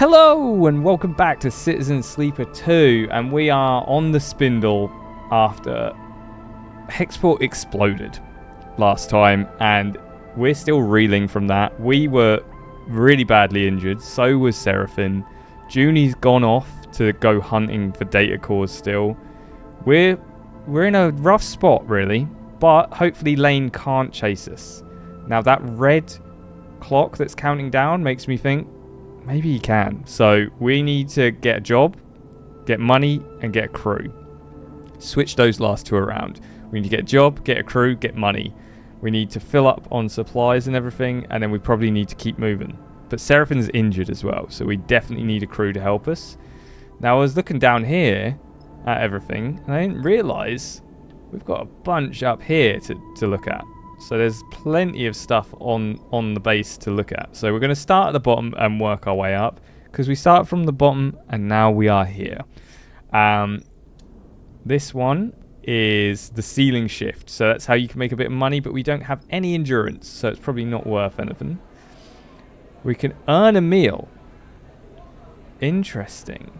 Hello and welcome back to Citizen Sleeper 2, and we are on the Spindle after Hexport exploded last time, and we're still reeling from that. We were really badly injured, so was Seraphine. Junie's gone off to go hunting for data cores still. We're in a rough spot really, but hopefully Lane can't chase us. Now that red clock that's counting down makes me think maybe he can. So we need to get a job, get money, and get a crew. Switch those last two around. We need to get a job, get a crew, get money. We need to fill up on supplies and everything, and then we probably need to keep moving. But Seraphine's injured as well, so we definitely need a crew to help us. Now I was looking down here at everything, and I didn't realise we've got a bunch up here to look at. So there's plenty of stuff on the base to look at. So we're going to start at the bottom and work our way up, because we start from the bottom and now we are here. This one is the ceiling shift. So that's how you can make a bit of money, but we don't have any endurance, so it's probably not worth anything. We can earn a meal. Interesting.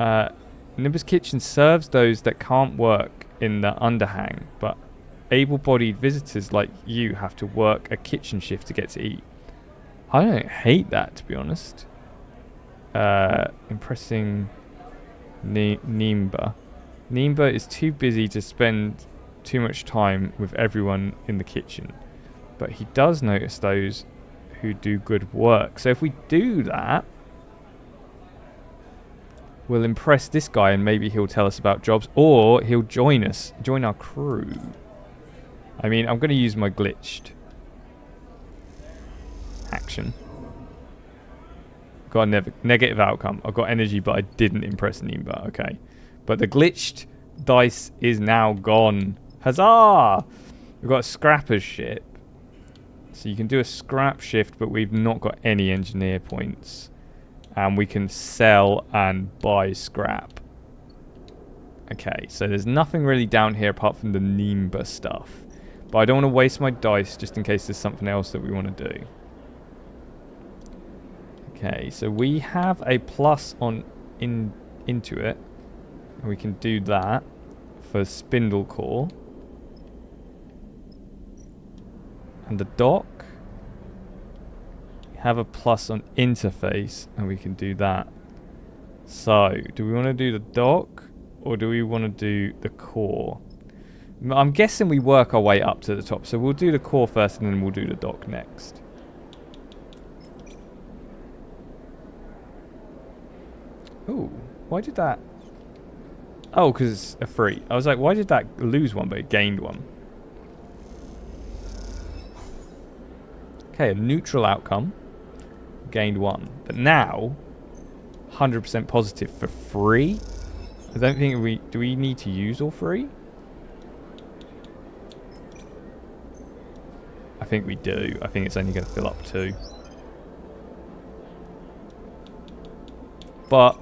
Nimbus Kitchen serves those that can't work in the underhang, but able-bodied visitors like you have to work a kitchen shift to get to eat. I don't hate that, to be honest. Impressing Nimba. Nimba is too busy to spend too much time with everyone in the kitchen, but he does notice those who do good work. So if we do that, we'll impress this guy and maybe he'll tell us about jobs, or he'll join our crew. I mean, I'm going to use my glitched action. Got a negative outcome. I've got energy, but I didn't impress Nimba. Okay. But the glitched dice is now gone. Huzzah! We've got a scrapper's ship. So you can do a scrap shift, but we've not got any engineer points. And we can sell and buy scrap. Okay, so there's nothing really down here apart from the Nimba stuff. But I don't want to waste my dice just in case there's something else that we want to do. Okay, so we have a plus on into it. And we can do that for Spindle core. And the dock. We have a plus on interface, and we can do that. So, do we want to do the dock, or do we want to do the core? I'm guessing we work our way up to the top. So we'll do the core first and then we'll do the dock next. Ooh, why did that? Oh, because it's a free. I was like, why did that lose one but it gained one? Okay, a neutral outcome. Gained one. But now, 100% positive for free? I don't think do we need to use all three? I think we do. I think it's only going to fill up 2. But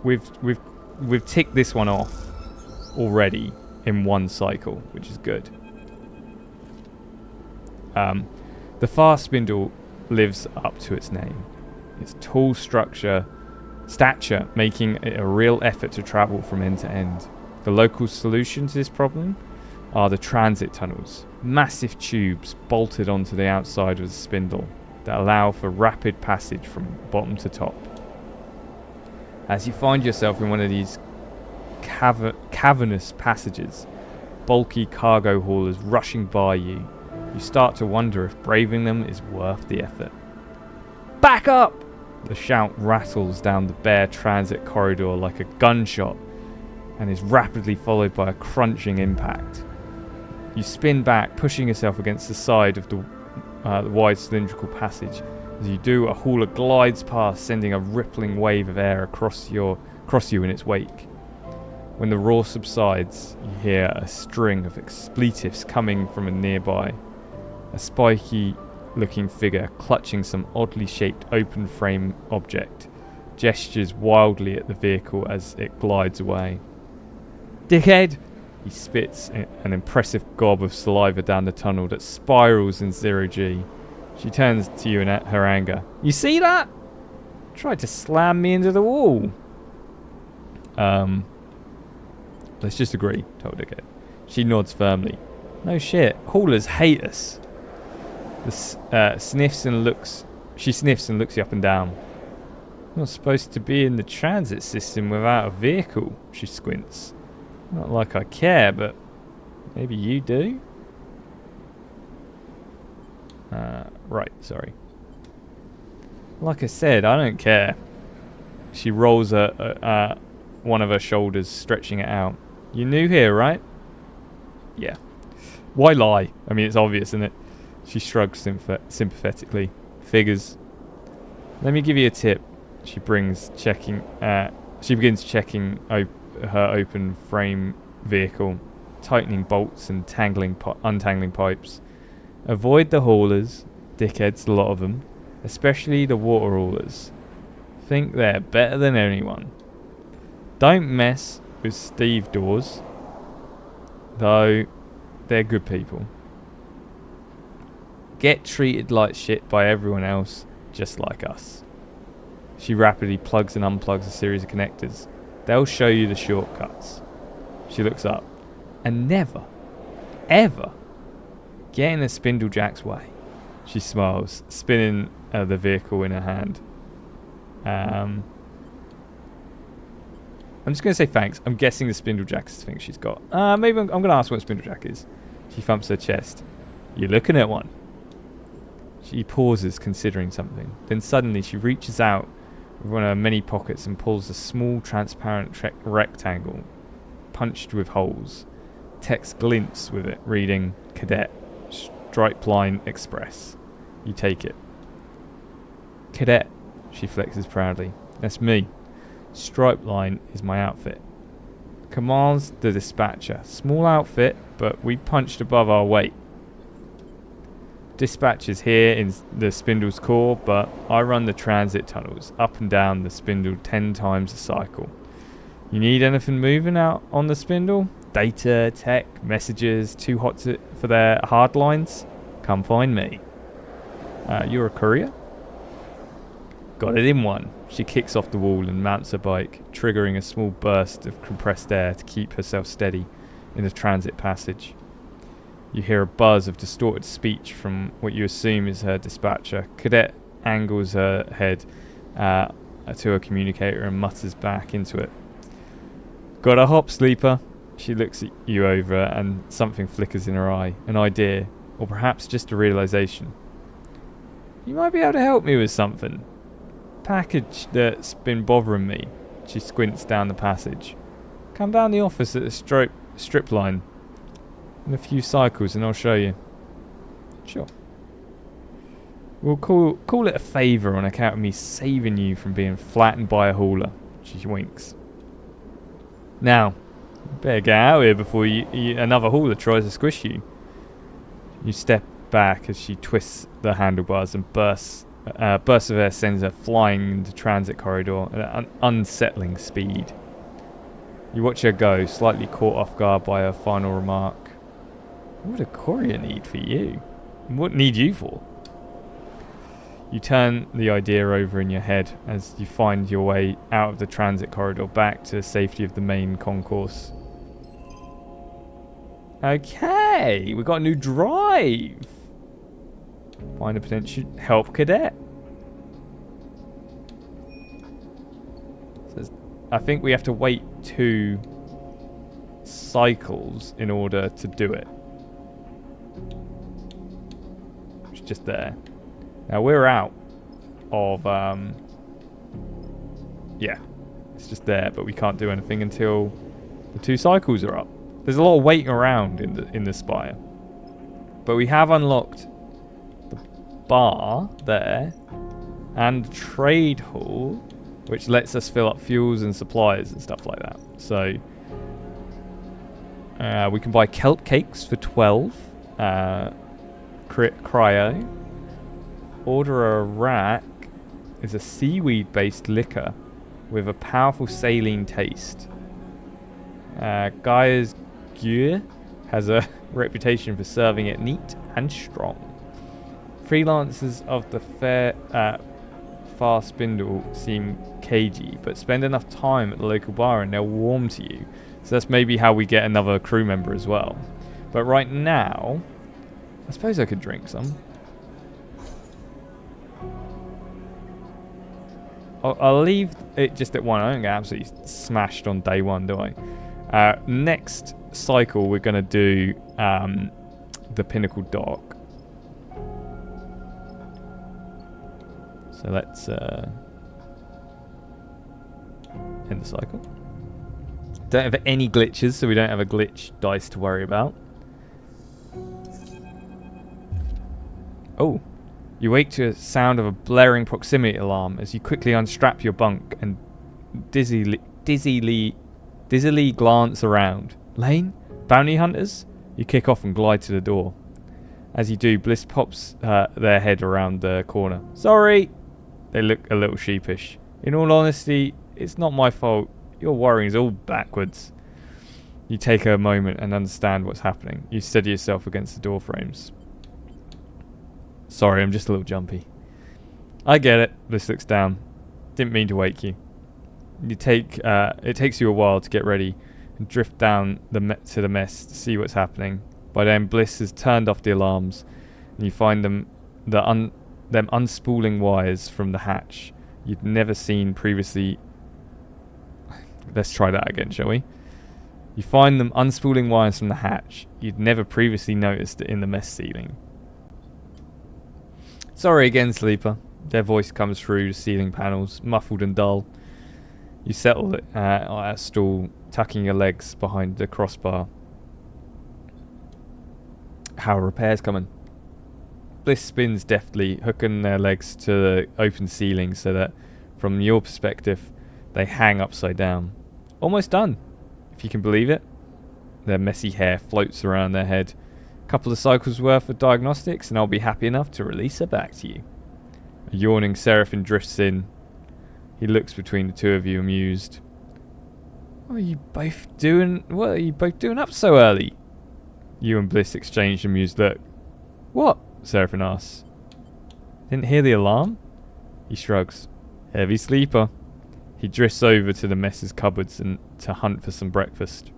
we've ticked this one off already in one cycle, which is good. The fast spindle lives up to its name. Its tall stature making it a real effort to travel from end to end. The local solution to this problem are the transit tunnels, massive tubes bolted onto the outside of the spindle that allow for rapid passage from bottom to top. As you find yourself in one of these cavernous passages, bulky cargo haulers rushing by you, you start to wonder if braving them is worth the effort. Back up! The shout rattles down the bare transit corridor like a gunshot and is rapidly followed by a crunching impact. You spin back, pushing yourself against the side of the wide cylindrical passage. As you do, a hauler glides past, sending a rippling wave of air across you in its wake. When the roar subsides, you hear a string of expletives coming from a nearby. A spiky-looking figure clutching some oddly shaped open-frame object gestures wildly at the vehicle as it glides away. Dickhead! He spits an impressive gob of saliva down the tunnel that spirals in 0G. She turns to you in her anger. You see that? Tried to slam me into the wall. Let's just agree, told Dickhead. She nods firmly. No shit. Haulers hate us. She sniffs and looks you up and down. Not supposed to be in the transit system without a vehicle, she squints. Not like I care, but maybe you do? Right, sorry. Like I said, I don't care. She rolls one of her shoulders, stretching it out. You're new here, right? Yeah. Why lie? I mean, it's obvious, isn't it? She shrugs sympathetically. Figures. Let me give you a tip. She begins checking her open frame vehicle, tightening bolts and untangling pipes. Avoid the haulers, dickheads, a lot of them, especially the water haulers. Think they're better than anyone. Don't mess with Steve Dawes, though they're good people. Get treated like shit by everyone else, just like us. She rapidly plugs and unplugs a series of connectors. They'll show you the shortcuts. She looks up. And never, ever get in a Spindlejack's way. She smiles, spinning the vehicle in her hand. I'm just going to say thanks. I'm guessing the Spindlejack is the thing she's got. Maybe I'm going to ask what a Spindlejack is. She thumps her chest. You're looking at one. She pauses, considering something. Then suddenly she reaches out with one of her many pockets and pulls a small, transparent rectangle, punched with holes. Text glints with it, reading, Cadet, Stripe Line Express. You take it. Cadet, she flexes proudly. That's me. Stripe Line is my outfit. Commands the dispatcher. Small outfit, but we punched above our weight. Dispatch is here in the Spindle's core, but I run the transit tunnels up and down the Spindle 10 times a cycle. You need anything moving out on the Spindle? Data, tech, messages, too hot for their hard lines? Come find me. You're a courier? Got it in one. She kicks off the wall and mounts her bike, triggering a small burst of compressed air to keep herself steady in the transit passage. You hear a buzz of distorted speech from what you assume is her dispatcher. Cadet angles her head to her communicator and mutters back into it. Got a hop, sleeper. She looks at you over and something flickers in her eye. An idea, or perhaps just a realization. You might be able to help me with something. Package that's been bothering me. She squints down the passage. Come down the office at the strip line in a few cycles and I'll show you. Sure. We'll call it a favour on account of me saving you from being flattened by a hauler. She winks. Now, you better get out here before another hauler tries to squish you. You step back as she twists the handlebars and bursts of air sends her flying into transit corridor at an unsettling speed. You watch her go, slightly caught off guard by her final remark. What would a courier need for you? And what need you for? You turn the idea over in your head as you find your way out of the transit corridor back to the safety of the main concourse. Okay, we got a new drive. Find a potential help cadet. Says, I think we have to wait 2 cycles in order to do it. It's just there. Now we're out of yeah, it's just there, but we can't do anything until the 2 cycles are up. There's a lot of waiting around in the spire, but we have unlocked the bar there and the trade hall, which lets us fill up fuels and supplies and stuff like that. So we can buy kelp cakes for 12, cryo. Order a rack is a seaweed-based liquor with a powerful saline taste. Gaia's Gear has a reputation for serving it neat and strong. Freelancers of the fast Spindle seem cagey, but spend enough time at the local bar and they'll warm to you. So that's maybe how we get another crew member as well. But right now, I suppose I could drink some. I'll leave it just at one. I don't get absolutely smashed on day one, do I? Next cycle, we're going to do the Pinnacle Dock. So let's end the cycle. Don't have any glitches, so we don't have a glitch dice to worry about. Oh. You wake to a sound of a blaring proximity alarm as you quickly unstrap your bunk and dizzily glance around. Lane? Bounty hunters? You kick off and glide to the door. As you do, Bliss pops their head around the corner. Sorry! They look a little sheepish. In all honesty, it's not my fault. Your worrying's all backwards. You take a moment and understand what's happening. You steady yourself against the door frames. Sorry, I'm just a little jumpy. I get it. Bliss looks down. Didn't mean to wake you. It takes you a while to get ready and drift down to the mess to see what's happening. By then, Bliss has turned off the alarms, and you find them unspooling wires from the hatch you'd never seen previously. Let's try that again, shall we? You find them unspooling wires from the hatch you'd never previously noticed in the mess ceiling. Sorry again, Sleeper. Their voice comes through the ceiling panels, muffled and dull. You settle at a stool, tucking your legs behind the crossbar. How are repairs coming? Bliss spins deftly, hooking their legs to the open ceiling so that, from your perspective, they hang upside down. Almost done, if you can believe it. Their messy hair floats around their head. Couple of cycles worth of diagnostics and I'll be happy enough to release her back to you. A yawning Seraphim drifts in. He looks between the two of you, amused. What are you both doing up so early? You and Bliss exchange an amused look. What? Seraphim asks. Didn't hear the alarm? He shrugs. Heavy sleeper. He drifts over to the mess's cupboards and to hunt for some breakfast.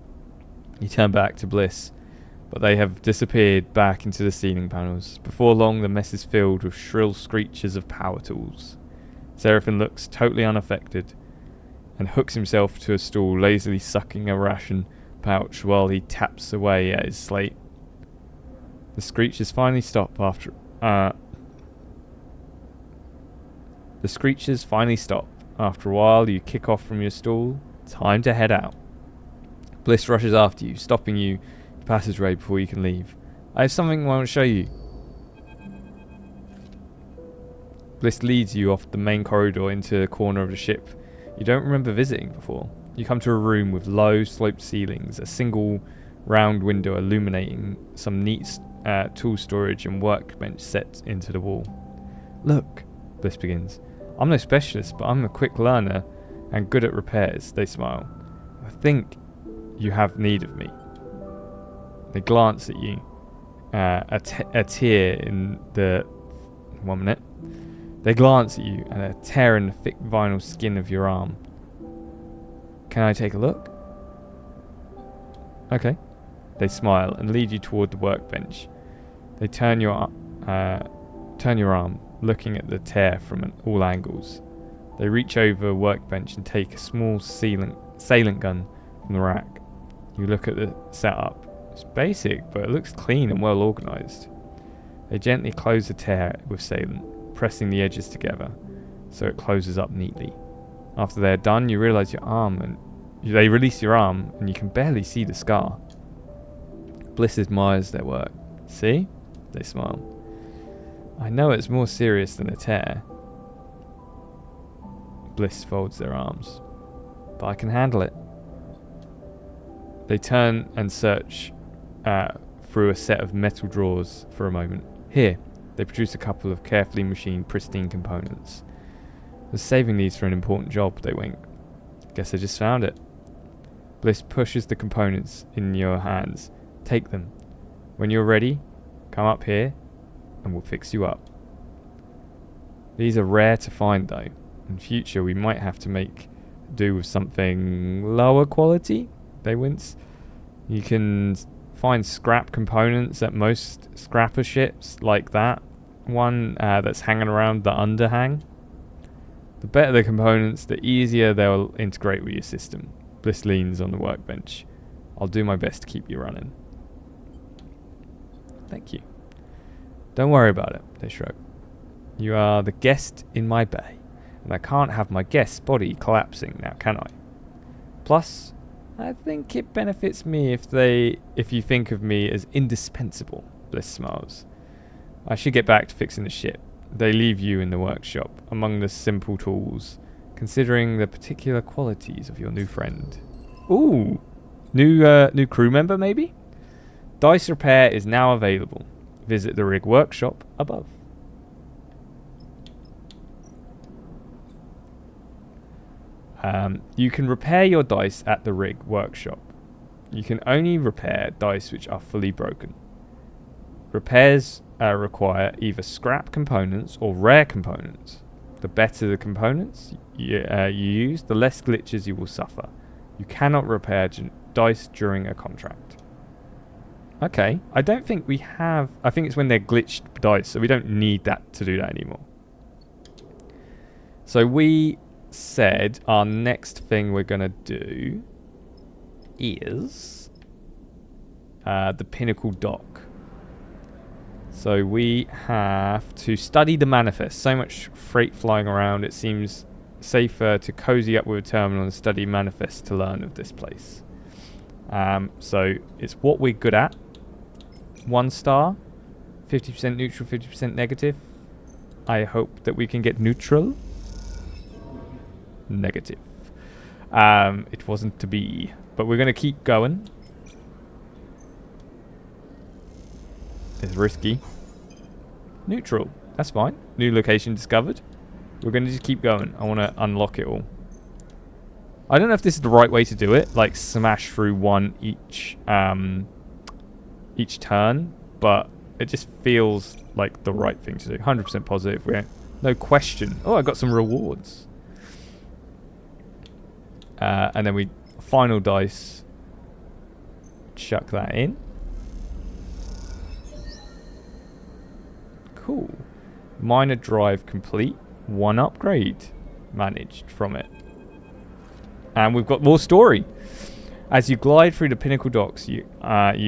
You turn back to Bliss, but they have disappeared back into the ceiling panels. Before long, the mess is filled with shrill screeches of power tools. Seraphim looks totally unaffected and hooks himself to a stool, lazily sucking a ration pouch while he taps away at his slate. The screeches finally stop after a while. You kick off from your stool. Time to head out. Bliss rushes after you, stopping you passageway before you can leave. I have something I want to show you. Bliss leads you off the main corridor into the corner of the ship you don't remember visiting before. You come to a room with low sloped ceilings, a single round window illuminating some neat tool storage and workbench set into the wall. Look, Bliss begins. I'm no specialist, but I'm a quick learner and good at repairs. They smile. I think you have need of me. They glance at you. A tear in the... 1 minute. They glance at you and a tear in the thick vinyl skin of your arm. Can I take a look? Okay. They smile and lead you toward the workbench. They turn your arm, looking at the tear from all angles. They reach over a workbench and take a small assailant gun from the rack. You look at the setup. It's basic, but it looks clean and well organised. They gently close the tear with assailant, pressing the edges together so it closes up neatly. After they're done, you realise they release your arm and you can barely see the scar. Bliss admires their work. See? They smile. I know it's more serious than a tear. Bliss folds their arms. But I can handle it. They turn and search through a set of metal drawers for a moment. Here, they produce a couple of carefully machined, pristine components. They're saving these for an important job, they wink. Guess I just found it. Bliss pushes the components in your hands. Take them. When you're ready, come up here and we'll fix you up. These are rare to find though. In future we might have to make do with something lower quality. They wince. You can find scrap components at most scrapper ships like that one that's hanging around the underhang. The better the components, the easier they'll integrate with your system. Bliss leans on the workbench. I'll do my best to keep you running. Thank you. Don't worry about it, they shrug. You are the guest in my bay, and I can't have my guest's body collapsing now, can I? Plus, I think it benefits me if you think of me as indispensable, Bliss smiles. I should get back to fixing the ship. They leave you in the workshop, among the simple tools, considering the particular qualities of your new friend. Ooh! New crew member, maybe? Dice repair is now available. Visit the rig workshop above. You can repair your dice at the rig workshop. You can only repair dice which are fully broken. Repairs require either scrap components or rare components. The better the components you use, the less glitches you will suffer. You cannot repair dice during a contract. Okay, I don't think we have... I think it's when they're glitched dice, so we don't need that to do that anymore. So we said our next thing we're going to do is the Pinnacle Dock. So we have to study the manifest. So much freight flying around, it seems safer to cozy up with a terminal and study manifest to learn of this place. So it's what we're good at. 1 star, 50% neutral, 50% negative. I hope that we can get neutral. Negative. It wasn't to be, but we're going to keep going. It's risky. Neutral. That's fine. New location discovered. We're going to just keep going. I want to unlock it all. I don't know if this is the right way to do it. Like smash through one each turn. But it just feels like the right thing to do. 100% positive. No question. Oh, I got some rewards. And then we... Final dice. Chuck that in. Cool. Minor drive complete. 1 upgrade managed from it. And we've got more story. As you glide through the Pinnacle docks, you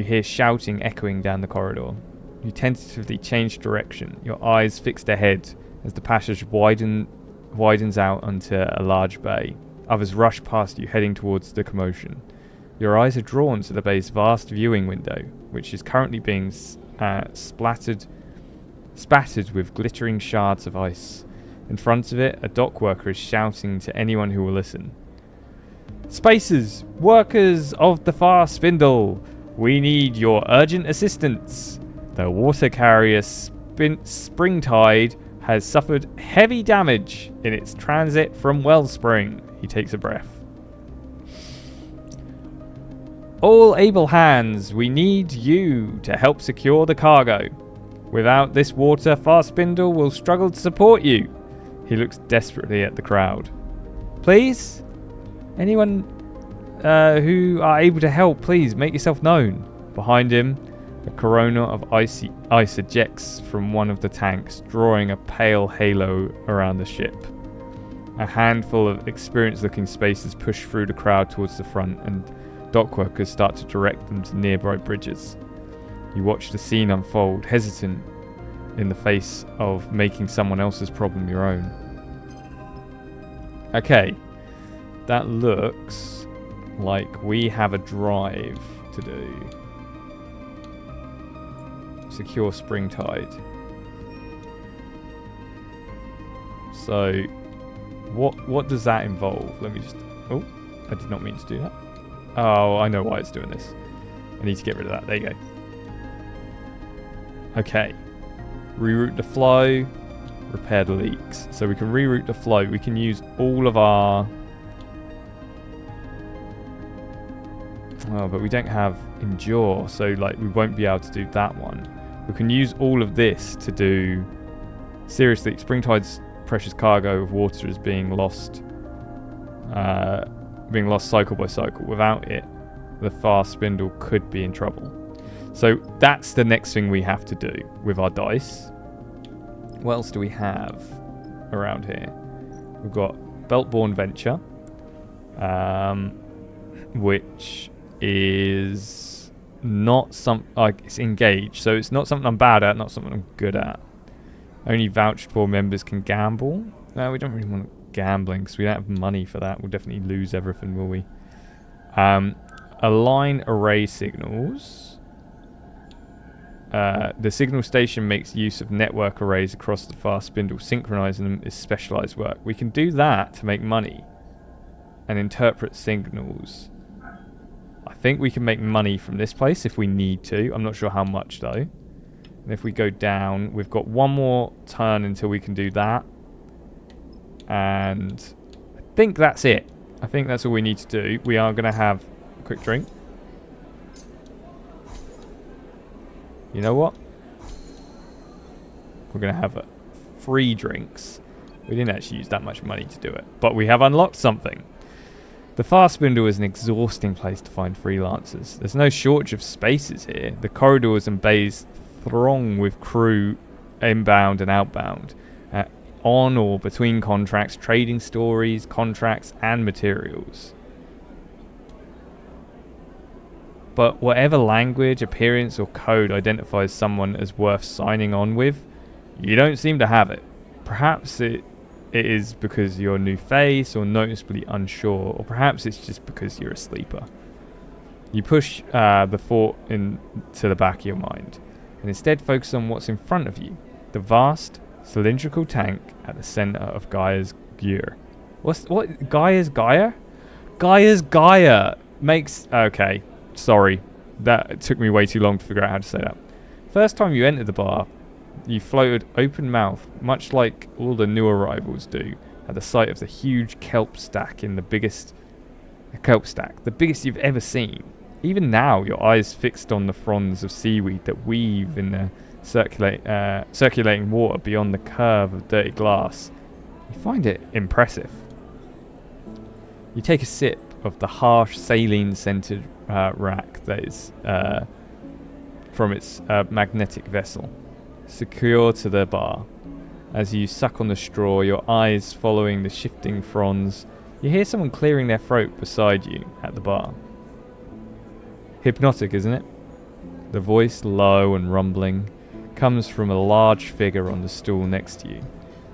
hear shouting echoing down the corridor. You tentatively change direction, your eyes fixed ahead as the passage widens out onto a large bay. Others rush past you, heading towards the commotion. Your eyes are drawn to the bay's vast viewing window, which is currently being spattered with glittering shards of ice. In front of it, a dock worker is shouting to anyone who will listen. Spacers, workers of the far Spindle, we need your urgent assistance. The water carrier Springtide has suffered heavy damage in its transit from Wellspring. He takes a breath. All able hands, we need you to help secure the cargo. Without this water, Far Spindle will struggle to support you. He looks desperately at the crowd. Please? Anyone who are able to help, please make yourself known. Behind him, a corona of ice ejects from one of the tanks, drawing a pale halo around the ship. A handful of experienced-looking spacers push through the crowd towards the front, and dock workers start to direct them to nearby bridges. You watch the scene unfold, hesitant in the face of making someone else's problem your own. Okay, that looks like we have a drive to do. Secure Springtide. So, what does that involve? Let me just... Oh, I did not mean to do that. Oh, I know why it's doing this. I need to get rid of that. There you go. Okay. Reroute the flow. Repair the leaks. So we can reroute the flow. We can use all of our... Oh, but we don't have endure. So, like, we won't be able to do that one. We can use all of this to do... Seriously, Springtide's precious cargo of water is being lost cycle by cycle. Without it, the fast spindle could be in trouble. So that's the next thing we have to do with our dice. What else do we have around here? We've got Beltborn Venture, which is not it's engaged, so it's not something I'm bad at, not something I'm good at. Only vouched for members can gamble. No, we don't really want gambling because we don't have money for that. We'll definitely lose everything, will we? Align array signals. The signal station makes use of network arrays across the fast spindle. Synchronizing them is specialized work. We can do that to make money and interpret signals. I think we can make money from this place if we need to. I'm not sure how much though. And if we go down, we've got one more turn until we can do that. And I think that's it. I think that's all we need to do. We are going to have a quick drink. You know what? We're going to have free drinks. We didn't actually use that much money to do it. But we have unlocked something. The fast spindle is an exhausting place to find freelancers. There's no shortage of spaces here. The corridors and bays throng with crew inbound and outbound, on or between contracts, trading stories, contracts, and materials. But whatever language, appearance, or code identifies someone as worth signing on with, you don't seem to have it. Perhaps it is because you're a new face or noticeably unsure, or perhaps it's just because you're a sleeper. You push the thought into the back of your mind, and instead focus on what's in front of you, the vast cylindrical tank at the center of Gaia's gear. What? Gaia's Gaia? Gaia's Gaia makes... Okay, sorry. That took me way too long to figure out how to say that. First time you entered the bar, you floated open mouth, much like all the new arrivals do, at the sight of the huge kelp stack the biggest you've ever seen. Even now, your eyes fixed on the fronds of seaweed that weave in the circulating water beyond the curve of dirty glass. You find it impressive. You take a sip of the harsh saline-scented rack that is from its magnetic vessel, secure to the bar. As you suck on the straw, your eyes following the shifting fronds, you hear someone clearing their throat beside you at the bar. Hypnotic, isn't it? The voice, low and rumbling, comes from a large figure on the stool next to you.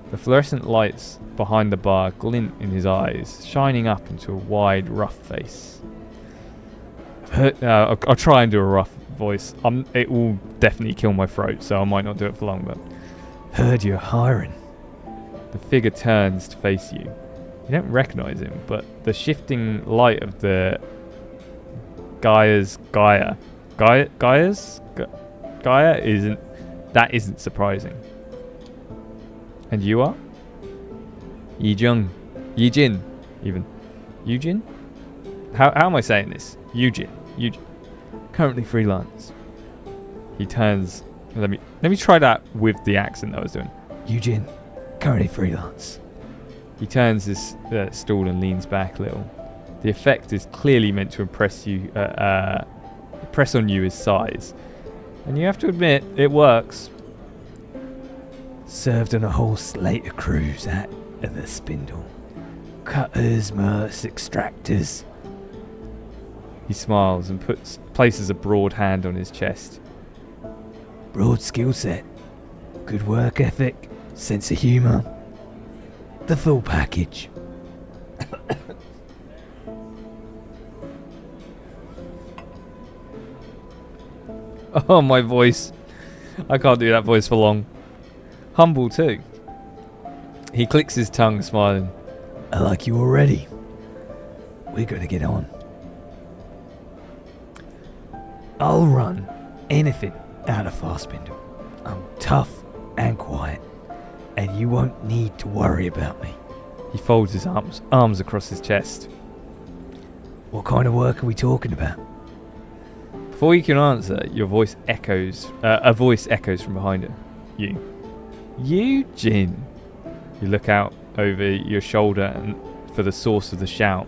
The fluorescent lights behind the bar glint in his eyes, shining up into a wide, rough face. I'll try and do a rough voice. It will definitely kill my throat, so I might not do it for long, but... Heard you're hiring. The figure turns to face you. You don't recognize him, but the shifting light of the Gaia's Gaia isn't surprising. And you are? Yijin, even. Eugene? How am I saying this? Eugene. Currently freelance. He turns. Let me try that with the accent that I was doing. Eugene, currently freelance. He turns his stool and leans back a little. The effect is clearly meant to impress on you his size. And you have to admit, it works. Served on a whole slate of crews at the Spindle. Cutters, mirths, extractors. He smiles and places a broad hand on his chest. Broad skill set. Good work ethic. Sense of humour. The full package. Oh, my voice. I can't do that voice for long. Humble too. He clicks his tongue, smiling. I like you already. We're going to get on. I'll run anything out of Fast Spindle. I'm tough and quiet, and you won't need to worry about me. He folds his arms across his chest. What kind of work are we talking about? Before you can answer, a voice echoes from behind you. Eugene. You look out over your shoulder and for the source of the shout.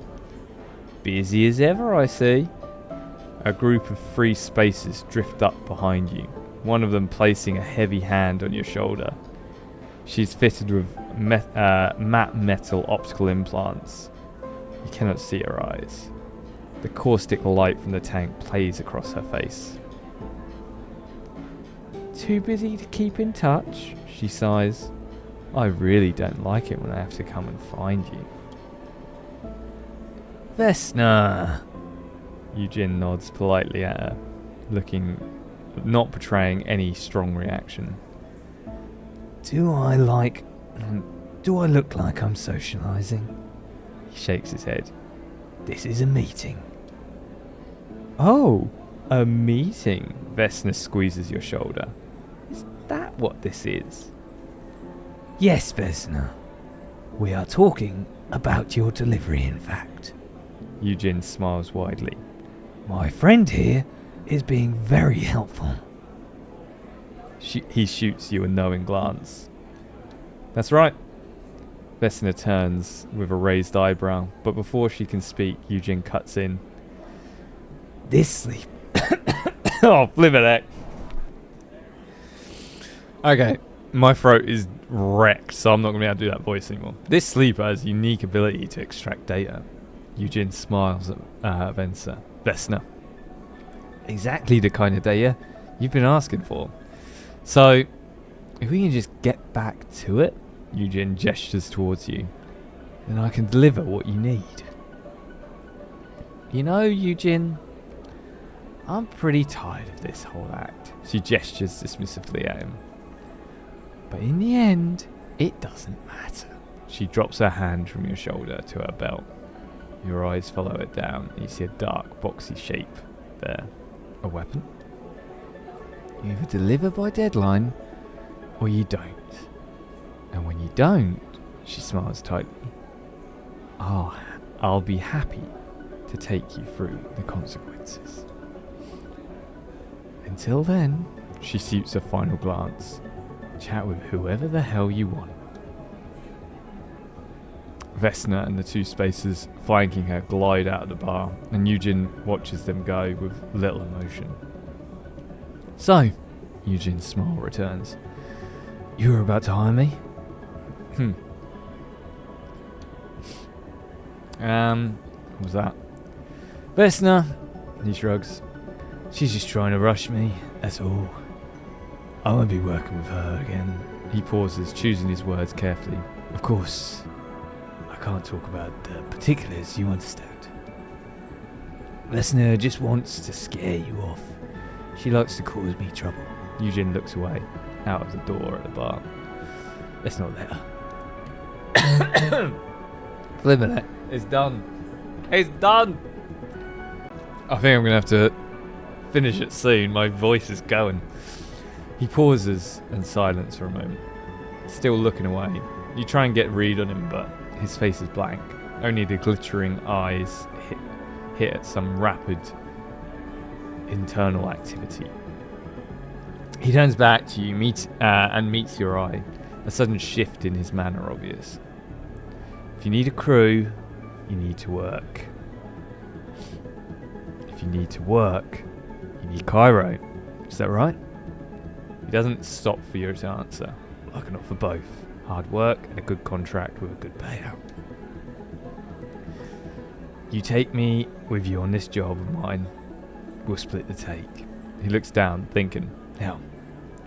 Busy as ever, I see. A group of 3 spacers drift up behind you, one of them placing a heavy hand on your shoulder. She's fitted with matte metal optical implants. You cannot see her eyes. The caustic light from the tank plays across her face. Too busy to keep in touch, she sighs. I really don't like it when I have to come and find you. Vesna! Eugene nods politely at her, not betraying any strong reaction. Do I look like I'm socializing? He shakes his head. This is a meeting. Oh, a meeting? Vesna squeezes your shoulder. Is that what this is? Yes, Vesna. We are talking about your delivery, in fact. Eugene smiles widely. My friend here is being very helpful. He shoots you a knowing glance. That's right. Vesna turns with a raised eyebrow, but before she can speak, Eugene cuts in. This sleep. Oh, flip it. Okay, my throat is wrecked, so I'm not going to be able to do that voice anymore. This sleeper has a unique ability to extract data. Eugene smiles at Vesna. Exactly the kind of data you've been asking for. So, if we can just get back to it, Eugene gestures towards you, then I can deliver what you need. You know, Eugene, I'm pretty tired of this whole act. She gestures dismissively at him. But in the end, it doesn't matter. She drops her hand from your shoulder to her belt. Your eyes follow it down, and you see a dark, boxy shape there. A weapon? You either deliver by deadline, or you don't. And when you don't, she smiles tightly, I'll be happy to take you through the consequences. Until then, she shoots a final glance. Chat with whoever the hell you want. Vesna and the 2 spacers flanking her glide out of the bar, and Eugene watches them go with little emotion. So, Eugene's smile returns. You were about to hire me? What was that? Vesna, he shrugs. She's just trying to rush me, that's all. I won't be working with her again. He pauses, choosing his words carefully. Of course, I can't talk about the particulars, you understand. Vesna just wants to scare you off. She likes to cause me trouble. Eugene looks away, out of the door at the bar. Let's not let her. Flip it. It's done. It's done! I think I'm going to have to finish it soon. My voice is going. He pauses in silence for a moment, still looking away. You try and get a read on him, but his face is blank. Only the glittering eyes hit at some rapid internal activity. He turns back to you and meets your eye. A sudden shift in his manner obvious. If you need a crew, you need to work. If you need to work, you need Cairo. Is that right? He doesn't stop for you to answer. I can offer both. Hard work and a good contract with a good payout. You take me with you on this job of mine, we'll split the take. He looks down, thinking, hell,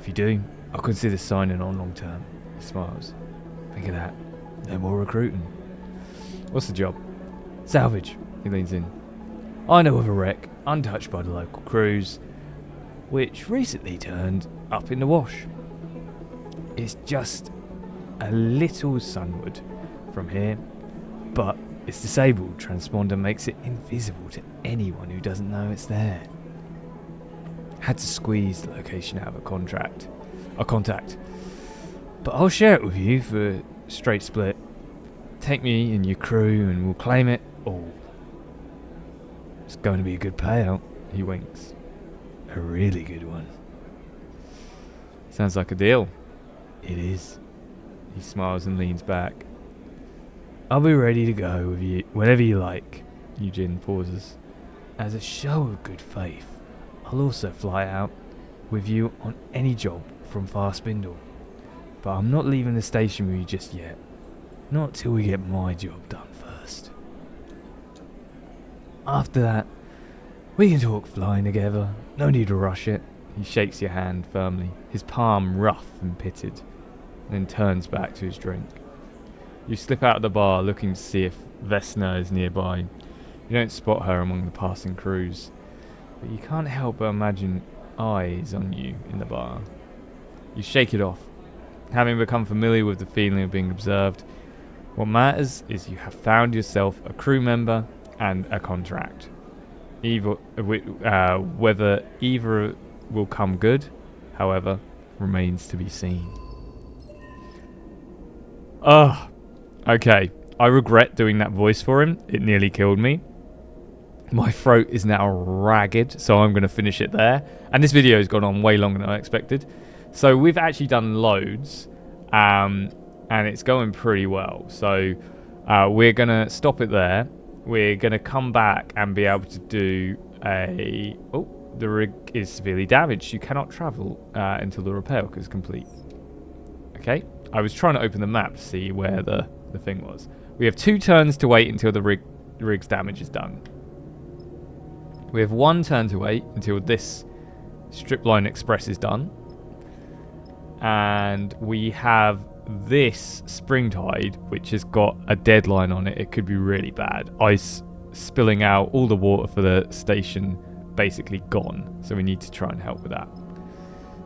if you do, I'll consider signing on long term. He smiles. Think of that. No more recruiting. What's the job? Salvage. He leans in. I know of a wreck, untouched by the local crews, which recently turned up in the wash. It's just a little sunward from here, but it's disabled. Transponder makes it invisible to anyone who doesn't know it's there. Had to squeeze the location out of a contact. But I'll share it with you for a straight split. Take me and your crew and we'll claim it all. It's going to be a good payout. He winks. A really good one. Sounds like a deal. It is. He smiles and leans back. I'll be ready to go with you whenever you like. Eugene pauses. As a show of good faith, I'll also fly out with you on any job from Far Spindle. But I'm not leaving the station with you just yet. Not till we get my job done first. After that, we can talk flying together. No need to rush it. He shakes your hand firmly, his palm rough and pitted, then turns back to his drink. You slip out of the bar looking to see if Vesna is nearby. You don't spot her among the passing crews, but you can't help but imagine eyes on you in the bar. You shake it off, having become familiar with the feeling of being observed. What matters is you have found yourself a crew member and a contract. Whether either will come good, however, remains to be seen. Ugh. Okay, I regret doing that voice for him. It nearly killed me. My throat is now ragged, so I'm going to finish it there. And this video has gone on way longer than I expected. So we've actually done loads, and it's going pretty well. So we're going to stop it there. We're going to come back and be able to do a... Oh, the rig is severely damaged. You cannot travel until the repair work is complete. Okay, I was trying to open the map to see where the thing was. We have 2 turns to wait until the rig's damage is done. We have 1 turn to wait until this Stripline Express is done. And we have this Springtide, which has got a deadline on it. It could be really bad. Ice spilling out, all the water for the station basically gone. So we need to try and help with that.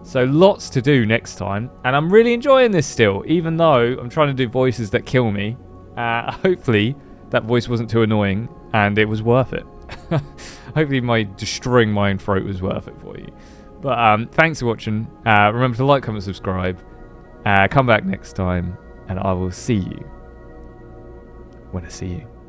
So lots to do next time. And I'm really enjoying this still, even though I'm trying to do voices that kill me. Hopefully that voice wasn't too annoying and it was worth it. Hopefully my destroying my own throat was worth it for you. But thanks for watching. Remember to like, comment, subscribe. Come back next time and I will see you when I see you.